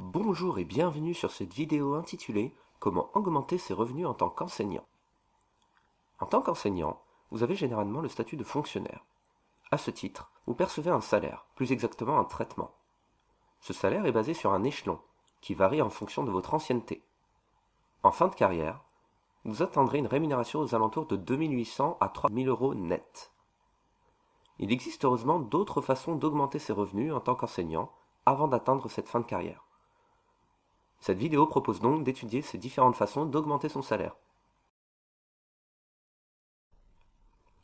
Bonjour et bienvenue sur cette vidéo intitulée Comment augmenter ses revenus en tant qu'enseignant. En tant qu'enseignant, vous avez généralement le statut de fonctionnaire. À ce titre, vous percevez un salaire, plus exactement un traitement. Ce salaire est basé sur un échelon, qui varie en fonction de votre ancienneté. En fin de carrière, vous atteindrez une rémunération aux alentours de 2800 à 3000 euros net. Il existe heureusement d'autres façons d'augmenter ses revenus en tant qu'enseignant avant d'atteindre cette fin de carrière. Cette vidéo propose donc d'étudier ces différentes façons d'augmenter son salaire.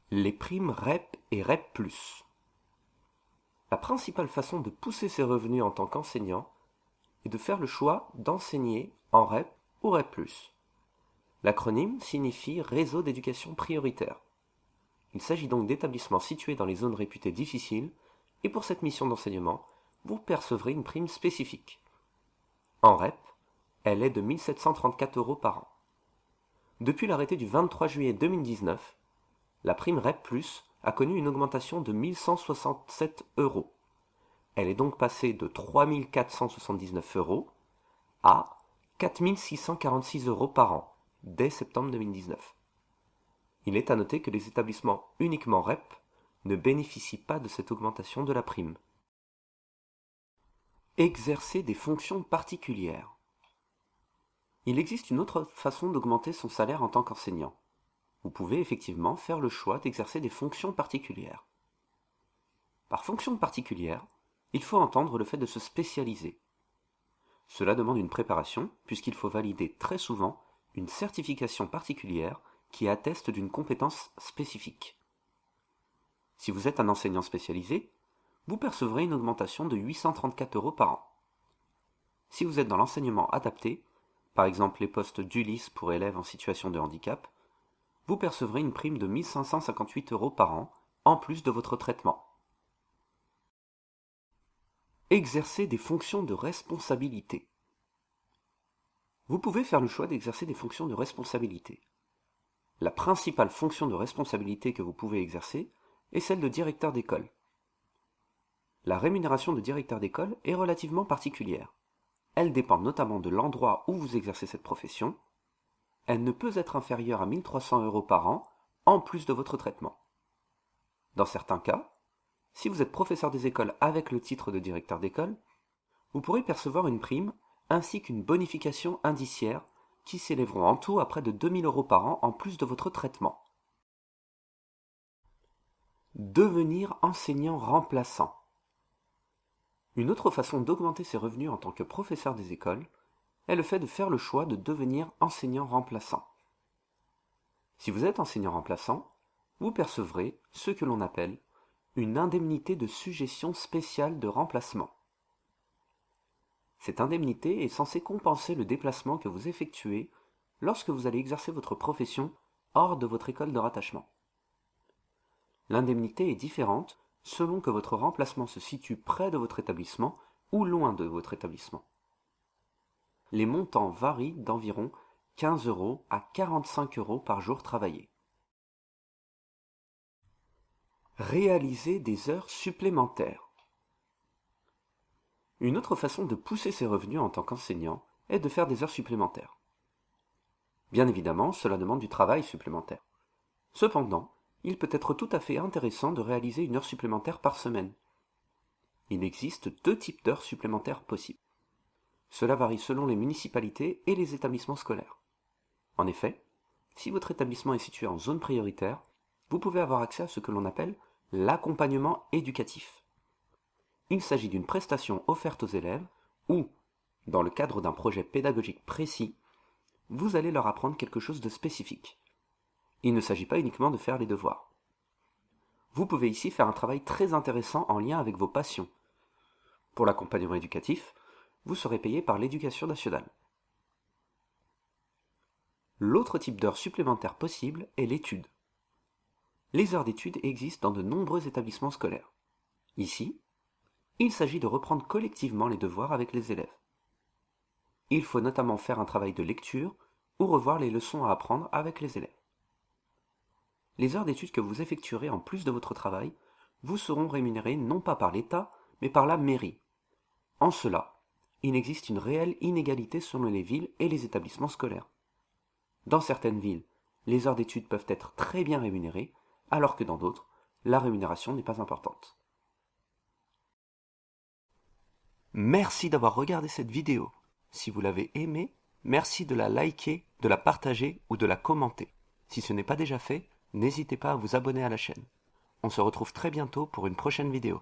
Les primes REP et REP+. La principale façon de pousser ses revenus en tant qu'enseignant est de faire le choix d'enseigner en REP ou REP+. L'acronyme signifie Réseau d'éducation prioritaire. Il s'agit donc d'établissements situés dans les zones réputées difficiles et pour cette mission d'enseignement, vous percevrez une prime spécifique. En REP, elle est de 1 734 euros par an. Depuis l'arrêté du 23 juillet 2019, la prime REP+, a connu une augmentation de 1 167 euros. Elle est donc passée de 3 479 euros à 4 646 euros par an, dès septembre 2019. Il est à noter que les établissements uniquement REP ne bénéficient pas de cette augmentation de la prime. Exercer des fonctions particulières. Il existe une autre façon d'augmenter son salaire en tant qu'enseignant. Vous pouvez effectivement faire le choix d'exercer des fonctions particulières. Par fonction particulière, il faut entendre le fait de se spécialiser. Cela demande une préparation, puisqu'il faut valider très souvent une certification particulière qui atteste d'une compétence spécifique. Si vous êtes un enseignant spécialisé, vous percevrez une augmentation de 834 euros par an. Si vous êtes dans l'enseignement adapté, par exemple les postes d'ULIS pour élèves en situation de handicap, vous percevrez une prime de 1 558 euros par an, en plus de votre traitement. Exercer des fonctions de responsabilité. Vous pouvez faire le choix d'exercer des fonctions de responsabilité. La principale fonction de responsabilité que vous pouvez exercer est celle de directeur d'école. La rémunération de directeur d'école est relativement particulière. Elle dépend notamment de l'endroit où vous exercez cette profession. Elle ne peut être inférieure à 1 300 euros par an, en plus de votre traitement. Dans certains cas, si vous êtes professeur des écoles avec le titre de directeur d'école, vous pourrez percevoir une prime ainsi qu'une bonification indiciaire qui s'élèveront en tout à près de 2 000 euros par an en plus de votre traitement. Devenir enseignant remplaçant. Une autre façon d'augmenter ses revenus en tant que professeur des écoles est le fait de faire le choix de devenir enseignant remplaçant. Si vous êtes enseignant remplaçant, vous percevrez ce que l'on appelle une indemnité de suggestion spéciale de remplacement. Cette indemnité est censée compenser le déplacement que vous effectuez lorsque vous allez exercer votre profession hors de votre école de rattachement. L'indemnité est différente selon que votre remplacement se situe près de votre établissement ou loin de votre établissement. Les montants varient d'environ 15 euros à 45 euros par jour travaillé. Réaliser des heures supplémentaires. Une autre façon de pousser ses revenus en tant qu'enseignant est de faire des heures supplémentaires. Bien évidemment, cela demande du travail supplémentaire. Cependant, il peut être tout à fait intéressant de réaliser une heure supplémentaire par semaine. Il existe deux types d'heures supplémentaires possibles. Cela varie selon les municipalités et les établissements scolaires. En effet, si votre établissement est situé en zone prioritaire, vous pouvez avoir accès à ce que l'on appelle l'accompagnement éducatif. Il s'agit d'une prestation offerte aux élèves où, dans le cadre d'un projet pédagogique précis, vous allez leur apprendre quelque chose de spécifique. Il ne s'agit pas uniquement de faire les devoirs. Vous pouvez ici faire un travail très intéressant en lien avec vos passions. Pour l'accompagnement éducatif, vous serez payé par l'Éducation nationale. L'autre type d'heures supplémentaires possible est l'étude. Les heures d'étude existent dans de nombreux établissements scolaires. Ici, il s'agit de reprendre collectivement les devoirs avec les élèves. Il faut notamment faire un travail de lecture ou revoir les leçons à apprendre avec les élèves. Les heures d'études que vous effectuerez en plus de votre travail vous seront rémunérées non pas par l'État, mais par la mairie. En cela, il existe une réelle inégalité selon les villes et les établissements scolaires. Dans certaines villes, les heures d'études peuvent être très bien rémunérées, alors que dans d'autres, la rémunération n'est pas importante. Merci d'avoir regardé cette vidéo. Si vous l'avez aimée, merci de la liker, de la partager ou de la commenter. Si ce n'est pas déjà fait, n'hésitez pas à vous abonner à la chaîne. On se retrouve très bientôt pour une prochaine vidéo.